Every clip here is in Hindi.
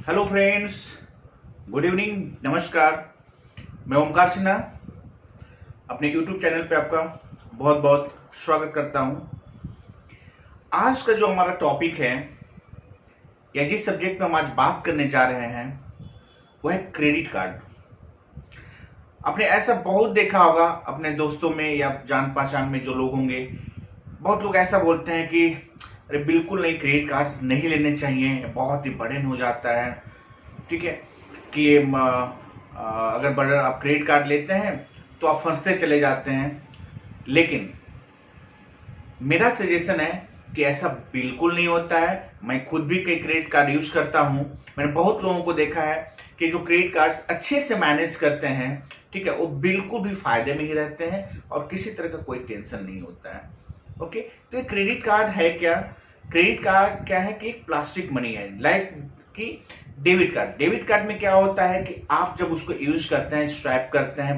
हेलो फ्रेंड्स, गुड इवनिंग, नमस्कार। मैं ओमकार सिन्हा अपने यूट्यूब चैनल पे आपका बहुत बहुत स्वागत करता हूं। आज का जो हमारा टॉपिक है या जिस सब्जेक्ट पे हम आज बात करने जा रहे हैं वो है क्रेडिट कार्ड। आपने ऐसा बहुत देखा होगा अपने दोस्तों में या जान पहचान में जो लोग होंगे, बहुत लोग ऐसा बोलते हैं कि अरे बिल्कुल नहीं, क्रेडिट कार्ड्स नहीं लेने चाहिए, बहुत ही बर्डन हो जाता है। ठीक है कि ये अगर बर्डन आप क्रेडिट कार्ड लेते हैं तो आप फंसते चले जाते हैं। लेकिन मेरा सजेशन है कि ऐसा बिल्कुल नहीं होता है। मैं खुद भी कई क्रेडिट कार्ड यूज करता हूं। मैंने बहुत लोगों को देखा है कि जो क्रेडिट कार्ड्स अच्छे से मैनेज करते हैं, ठीक है, वो बिल्कुल भी फायदे में ही रहते हैं और किसी तरह का कोई टेंशन नहीं होता है। ओके, तो ये क्रेडिट कार्ड है क्या? क्रेडिट कार्ड क्या है कि एक प्लास्टिक मनी है, लाइक कि डेबिट कार्ड। डेबिट कार्ड में क्या होता है कि आप जब उसको यूज करते हैं, स्वाइप करते हैं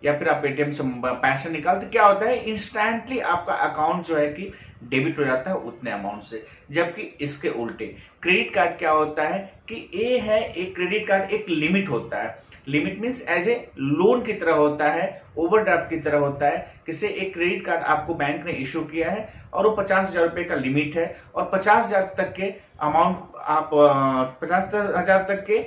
या फिर आप एटीएम से पैसे निकालते, क्या होता है इंस्टेंटली आपका अकाउंट जो है कि डेबिट हो जाता है उतने अमाउंट से। जबकि इसके उल्टे क्रेडिट कार्ड क्या होता है कि ये है, एक क्रेडिट कार्ड एक लिमिट होता है। Limit means as a loan की तरह होता है, ओवरड्राफ्ट की तरह होता है। किसी एक क्रेडिट कार्ड आपको बैंक ने इश्यू किया है और वो 50,000 रुपए का लिमिट है और 50,000 तक के अमाउंट आप 50,000 तक के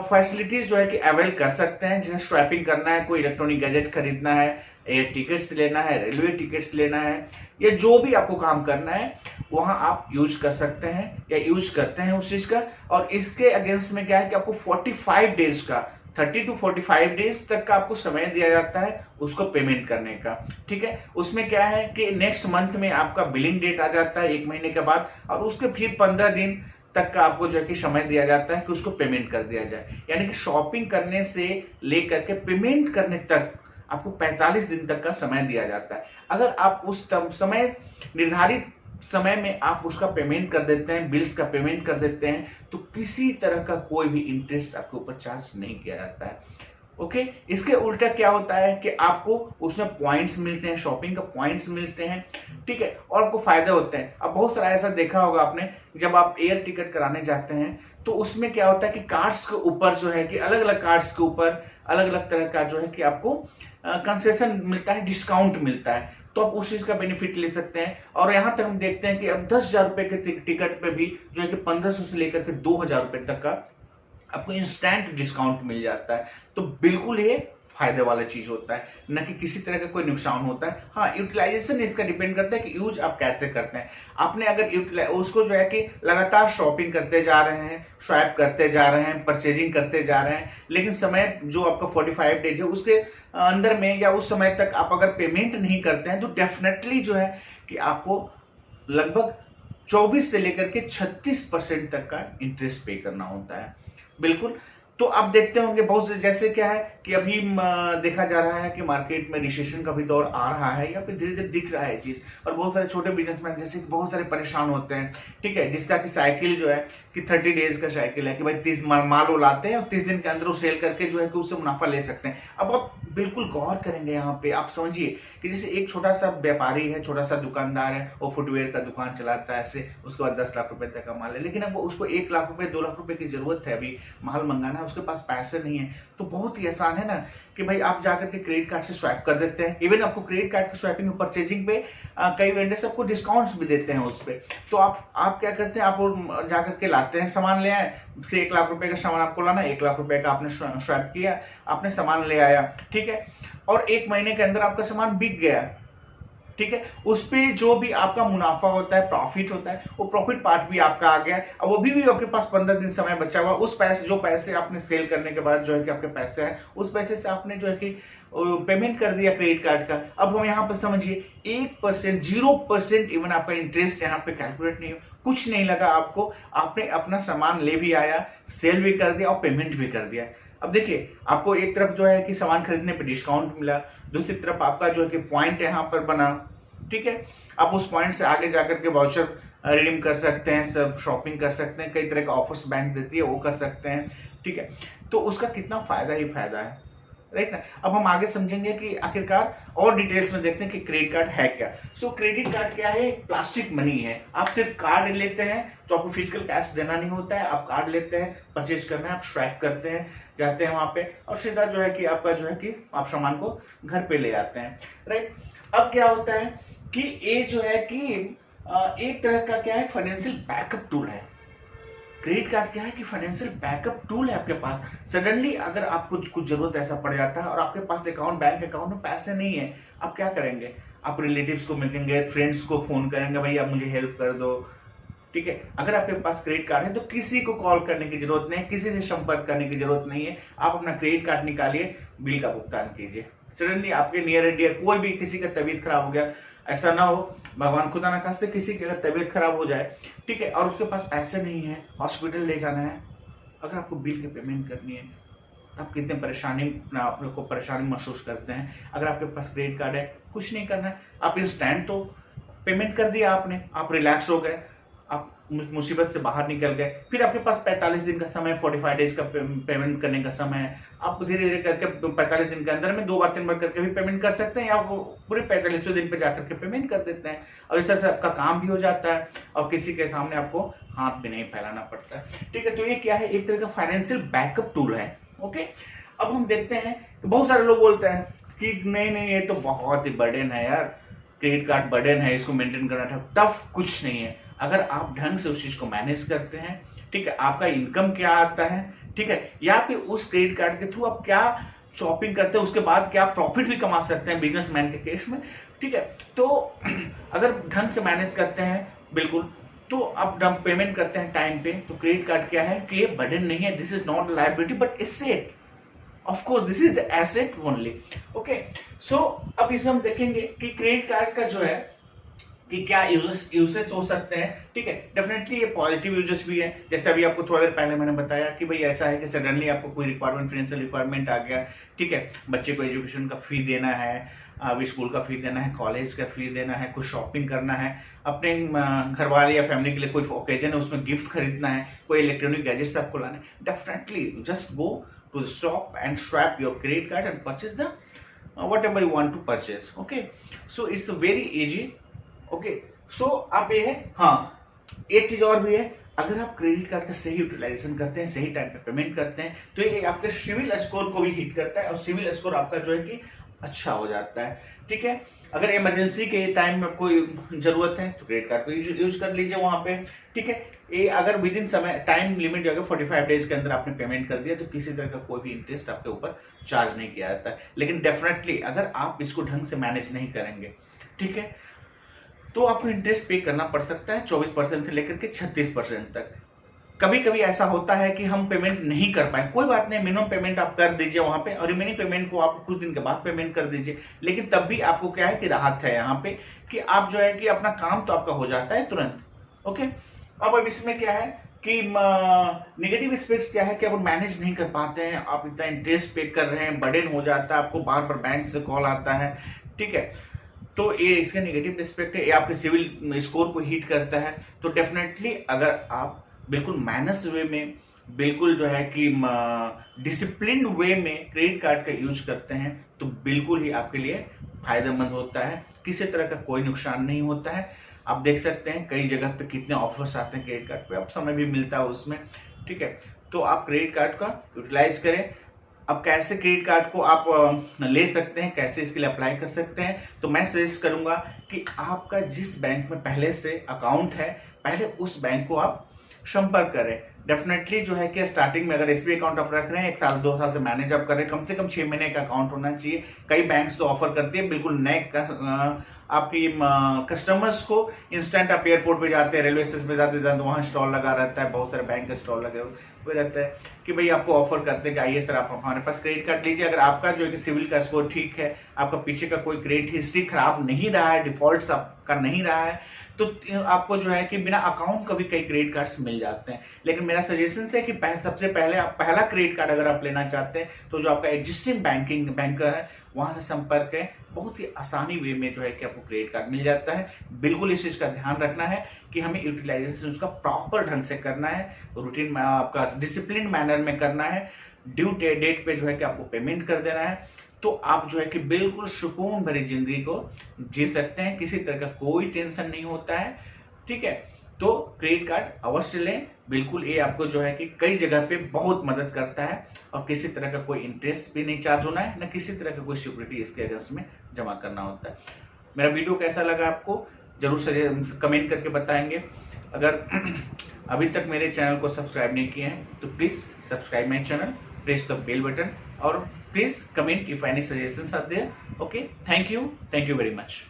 फैसिलिटीज जो है कि अवेल कर सकते हैं। जैसे स्वैपिंग करना है, कोई इलेक्ट्रॉनिक गैजेट खरीदना है, एयर टिकट्स लेना है, रेलवे टिकट्स लेना है, या जो भी आपको काम करना है वहां आप यूज कर सकते हैं या यूज करते हैं उस चीज का। और इसके अगेंस्ट में क्या है कि आपको 45 डेज का 30 to 45 डेज तक का आपको समय दिया जाता है उसको पेमेंट करने का। ठीक है, उसमें क्या है कि नेक्स्ट मंथ में आपका बिलिंग डेट आ जाता है 1 महीने के बाद, और उसके फिर 15 दिन तक का आपको जो है कि समय दिया जाता है कि उसको पेमेंट कर दिया जाए। यानी कि शॉपिंग करने से लेकर के पेमेंट करने तक आपको 45 दिन तक का समय दिया जाता है। अगर आप उस समय निर्धारित समय में आप उसका पेमेंट कर देते हैं, बिल्स का पेमेंट कर देते हैं, तो किसी तरह का कोई भी इंटरेस्ट आपके ऊपर चार्ज नहीं किया जाता है। ओके, इसके उल्टा क्या होता है कि आपको उसमें पॉइंट्स मिलते हैं, शॉपिंग का पॉइंट्स मिलते हैं। ठीक है, और आपको फायदे होते हैं। अब बहुत सारा ऐसा देखा होगा आपने, जब आप एयर टिकट कराने जाते हैं तो उसमें क्या होता है कि कार्ड्स के ऊपर जो है कि अलग अलग कार्ड्स के ऊपर अलग अलग तरह का जो है कि आपको कंसेशन मिलता है, डिस्काउंट मिलता है, तो आप उस चीज का बेनिफिट ले सकते हैं। और यहां तक हम देखते हैं कि अब 10,000 रुपए के टिकट पे भी जो है कि 1500 से लेकर के 2,000 रुपए तक का आपको इंस्टेंट डिस्काउंट मिल जाता है। तो बिल्कुल ये फायदे वाला चीज होता है, न कि किसी तरह का कोई नुकसान होता है। हाँ, यूटिलाइजेशन इसका डिपेंड करता है कि यूज आप कैसे करते हैं। आपने अगर उसको जो है कि लगातार शॉपिंग करते जा रहे हैं, स्वैप करते जा रहे हैं, परचेजिंग करते जा रहे हैं, लेकिन समय जो आपका 45 डेज है उसके अंदर में या उस समय तक आप अगर पेमेंट नहीं करते हैं, तो डेफिनेटली जो है कि आपको लगभग 24 से लेकर के 36% तक का इंटरेस्ट पे करना होता है। बिल्कुल, तो आप देखते होंगे बहुत से, जैसे क्या है कि अभी देखा जा रहा है कि मार्केट में रिसेशन का भी दौर आ रहा है या फिर धीरे धीरे दिख रहा है चीज, और बहुत सारे छोटे बिजनेसमैन जैसे कि बहुत सारे परेशान होते हैं। ठीक है, जिसका कि साइकिल जो है कि 30 डेज का साइकिल है कि भाई 30 माल वो लाते हैं और 30 दिन के अंदर वो सेल करके जो है कि उससे मुनाफा ले सकते हैं। अब आप बिल्कुल गौर करेंगे यहाँ पे, आप समझिए कि जैसे एक छोटा सा व्यापारी है, छोटा सा दुकानदार है, वो फुटवेयर का दुकान चलाता है ऐसे, उसके बाद 10 लाख रुपए तक का माल है, लेकिन अब उसको 1 लाख रुपए 2 लाख रुपए की जरूरत है, अभी माल मंगाना है, उसके पास पैसे नहीं है। तो बहुत ही आसान है ना कि भाई आप जाकर के क्रेडिट कार्ड से स्वैप कर देते हैं। इवन आपको क्रेडिट कार्ड की स्वैपिंग और परचेजिंग पे कई वेंडर्स आपको डिस्काउंट्स भी देते हैं उस पे। तो आप क्या करते हैं, आप जाकर के लाते हैं, सामान ले आए, से 1 लाख रुपए का सामान आपको लाना, 1 लाख रुपए का आपने स्वैप किया, आपने सामान ले आया, ठीक है, और 1 महीने के अंदर आपका सामान बिक गया। ठीक है, उस पे जो भी आपका मुनाफा होता है, प्रॉफिट होता है, वो प्रॉफिट पार्ट भी आपका आ गया। अब वो भी आपके पास 15 दिन समय बचा हुआ, उस पैसे, जो पैसे आपने सेल करने के बाद जो है कि आपके पैसे हैं, उस पैसे से आपने जो है कि पेमेंट कर दिया क्रेडिट कार्ड का। अब हम यहाँ पर समझिए 1%, 0% इवन आपका इंटरेस्ट यहाँ पे कैलकुलेट नहीं हो, कुछ नहीं लगा आपको, आपने अपना सामान ले भी आया, सेल भी कर दिया और पेमेंट भी कर दिया। अब देखिए, आपको एक तरफ जो है कि सामान खरीदने पे डिस्काउंट मिला, दूसरी तरफ आपका जो है कि पॉइंट यहाँ पर बना। ठीक है, आप उस पॉइंट से आगे जाकर के वाउचर रिडीम कर सकते हैं, सब शॉपिंग कर सकते हैं, कई तरह के ऑफर्स बैंक देती है वो कर सकते हैं। ठीक है, तो उसका कितना फायदा ही फायदा है। राइट ना। अब हम आगे समझेंगे कि आखिरकार और डिटेल्स में देखते हैं कि क्रेडिट कार्ड है क्या। सो क्रेडिट कार्ड क्या है? प्लास्टिक मनी है। आप सिर्फ कार्ड लेते हैं तो आपको फिजिकल कैश देना नहीं होता है, आप कार्ड लेते हैं, परचेज करना है, आप स्वाइप करते हैं, जाते हैं वहां पे और सीधा जो है कि आपका जो है कि आप सामान को घर पे ले आते हैं, राइट। अब क्या होता है कि ये जो है कि एक तरह का क्या है, फाइनेंशियल बैकअप टूल है। क्रेडिट कार्ड क्या है कि फाइनेंशियल बैकअप टूल है आपके पास। सडनली अगर आपको कुछ जरूरत ऐसा पड़ जाता है और आपके पास अकाउंट, बैंक अकाउंट में पैसे नहीं है, आप क्या करेंगे? आप रिलेटिव्स को मिलेंगे, फ्रेंड्स को फोन करेंगे, भाई आप मुझे हेल्प कर दो, ठीक है। अगर आपके पास क्रेडिट कार्ड है तो किसी को कॉल करने की जरूरत नहीं है, किसी से संपर्क करने की जरूरत नहीं है। आप अपना क्रेडिट कार्ड निकालिए, बिल का भुगतान कीजिए। सडनली आपके नियर एंड डियर कोई भी, किसी का तबीयत खराब हो गया, ऐसा ना हो भगवान खुदा ना खास्ते किसी की अगर तबीयत खराब हो जाए, ठीक है, और उसके पास पैसे नहीं है, हॉस्पिटल ले जाना है, अगर आपको बिल की पेमेंट करनी है, आप कितने आप लोग को परेशानी महसूस करते हैं। अगर आपके पास क्रेडिट कार्ड है, कुछ नहीं करना है, आप इंस्टेंट तो पेमेंट कर दिया आपने, आप रिलैक्स हो गए, आप मुसीबत से बाहर निकल गए। फिर आपके पास 45 दिन का समय, 45 डेज का पेमेंट करने का समय है। आप धीरे धीरे करके 45 दिन के अंदर में 2 बार 3 बार करके भी पेमेंट कर सकते हैं, या वो पूरे 45वें दिन पे जाकर के पेमेंट कर देते हैं, और इस तरह से आपका काम भी हो जाता है और किसी के सामने आपको हाथ भी नहीं फैलाना पड़ता है, ठीक है। तो ये क्या है? एक तरह का फाइनेंशियल बैकअप टूल है, ओके। अब हम देखते हैं कि बहुत सारे लोग बोलते हैं कि नहीं नहीं ये तो बहुत ही बर्डन है यार, क्रेडिट कार्ड बर्डन है, इसको मेंटेन करना टफ। कुछ नहीं है, अगर आप ढंग से उस चीज को मैनेज करते हैं, ठीक है, आपका इनकम क्या आता है, ठीक है, या फिर उस क्रेडिट कार्ड के थ्रू आप क्या शॉपिंग करते हैं, उसके बाद क्या प्रॉफिट भी कमा सकते हैं बिजनेसमैन के केस में, ठीक है। तो अगर ढंग से मैनेज करते हैं, बिल्कुल, तो आप पेमेंट करते हैं टाइम पे, तो क्रेडिट कार्ड क्या है कि ये बर्डन नहीं है, this is not liability but asset. Of course this is the asset only, okay. So अब इसमें हम देखेंगे कि क्रेडिट कार्ड का जो है कि क्या यूजेस हो सकते हैं, ठीक है। डेफिनेटली ये पॉजिटिव यूजेस भी है, जैसे अभी आपको थोड़ा देर पहले मैंने बताया कि भाई ऐसा है कि सडनली आपको कोई रिक्वायरमेंट, फाइनेंशियल रिक्वायरमेंट आ गया, ठीक है, बच्चे को एजुकेशन का फी देना है, अभी स्कूल का फी देना है, कॉलेज का फी देना है, कुछ शॉपिंग करना है, अपने घर वाले या फैमिली के लिए कोई ओकेजन है उसमें गिफ्ट खरीदना है, कोई इलेक्ट्रॉनिक गैजेट्स आपको लाने, definitely just go to the shop and swap your credit card and purchase the whatever you want to purchase, okay, so it's very easy, okay. So अब ये है, हाँ, एक चीज और भी है, अगर आप क्रेडिट कार्ड का सही यूटिलाइजेशन करते हैं, सही टाइम पे पेमेंट करते हैं, तो ये आपके सिविल स्कोर को भी हिट करता है और सिविल स्कोर आपका जो है कि अच्छा हो जाता है, ठीक है। अगर इमरजेंसी के टाइम में कोई जरूरत है तो क्रेडिट कार्ड को यूज कर लीजिए वहां पे, ठीक है। ये अगर विद इन समय टाइम लिमिट जो है 45 डेज के अंदर आपने पेमेंट कर दिया तो किसी तरह का कोई भी इंटरेस्ट आपके ऊपर चार्ज नहीं किया जाता है। लेकिन डेफिनेटली अगर आप इसको ढंग से मैनेज नहीं करेंगे, ठीक है, तो आपको इंटरेस्ट पे करना पड़ सकता है 24% से लेकर के 36% तक। कभी कभी ऐसा होता है कि हम पेमेंट नहीं कर पाए, कोई बात नहीं, मिनिमम पेमेंट आप कर दीजिए वहां पे और रिमेनिंग पेमेंट को आप कुछ दिन के बाद पेमेंट कर दीजिए। लेकिन तब भी आपको क्या है कि राहत है यहाँ पे कि आप जो है कि अपना काम तो आपका हो जाता है तुरंत, ओके। अब इसमें क्या है कि नेगेटिव एस्पेक्ट्स क्या है कि आप मैनेज नहीं कर पाते हैं, आप इतना इंटरेस्ट पे कर रहे हैं, बर्डन हो जाता है, आपको बार बार बैंक से कॉल आता है, ठीक है। तो ये इसका नेगेटिव एस्पेक्ट है, ये आपके सिविल स्कोर को हिट करता है। तो डेफिनेटली अगर आप बिल्कुल मैनस वे में, बिल्कुल जो है कि डिसिप्लिन वे में क्रेडिट कार्ड का यूज करते हैं तो बिल्कुल ही आपके लिए फायदेमंद होता है, किसी तरह का कोई नुकसान नहीं होता है। आप देख सकते हैं कई जगह पे कितने ऑफर्स आते हैं क्रेडिट कार्ड पे, अब समय भी मिलता है उसमें, ठीक है। तो आप क्रेडिट कार्ड का यूटिलाइज करें। अब कैसे क्रेडिट कार्ड को आप ले सकते हैं, कैसे इसके लिए अप्लाई कर सकते हैं, तो मैं सजेस्ट करूंगा कि आपका जिस बैंक में पहले से अकाउंट है, पहले उस बैंक को आप संपर्क करें। डेफिनेटली जो है कि स्टार्टिंग में अगर एसबीआई अकाउंट आप रख रहे हैं, 1 साल 2 साल से मैनेज आप कर रहे हैं, कम से कम 6 महीने का अकाउंट होना चाहिए। कई बैंक्स तो ऑफर करती है बिल्कुल नए आपकी कस्टमर्स को इंस्टेंट, आप एयरपोर्ट पे जाते हैं, रेलवे स्टेशन पे जाते हैं, वहां स्टॉल लगा रहता है, बहुत सारे बैंक का स्टॉल लगे हुए रहता है कि भाई आपको ऑफर करते हैं कि आइए सर आप हमारे पास क्रेडिट कार्ड लीजिए। अगर आपका जो है कि सिविल का स्कोर ठीक है, आपका पीछे का कोई क्रेडिट हिस्ट्री खराब नहीं रहा है, डिफॉल्ट आपका नहीं रहा है, तो आपको जो है कि बिना अकाउंट का भी कई क्रेडिट कार्ड्स मिल जाते हैं। लेकिन मेरा सजेशन है कि सबसे पहले आप पहला क्रेडिट कार्ड अगर आप लेना चाहते हैं तो जो आपका एग्जिस्टिंग बैंकर है वहां से संपर्क है, बहुत ही आसानी वे में जो है कि आपको क्रेडिट कार्ड मिल जाता है। बिल्कुल इस चीज का ध्यान रखना है कि हमें यूटिलाइजेशन उसका प्रॉपर ढंग से करना है, रूटीन में आपका डिसिप्लिन मैनर में करना है, ड्यू डेट पे जो है कि आपको पेमेंट कर देना है, तो आप जो है कि बिल्कुल सुकून भरी जिंदगी को जी सकते हैं, किसी तरह का कोई टेंशन नहीं होता है। ठीक है, तो क्रेडिट कार्ड अवश्य लें, बिल्कुल ये आपको जो है कि कई जगह पे बहुत मदद करता है, और किसी तरह का कोई इंटरेस्ट भी नहीं चार्ज होना है, ना किसी तरह का कोई सिक्योरिटी इसके अगेंस्ट में जमा करना होता है। मेरा वीडियो कैसा लगा आपको जरूर से कमेंट करके बताएंगे। अगर अभी तक मेरे चैनल को सब्सक्राइब नहीं किए हैं तो please subscribe my channel, press the bell button, और please comment if any suggestions are there. Okay, thank you very much.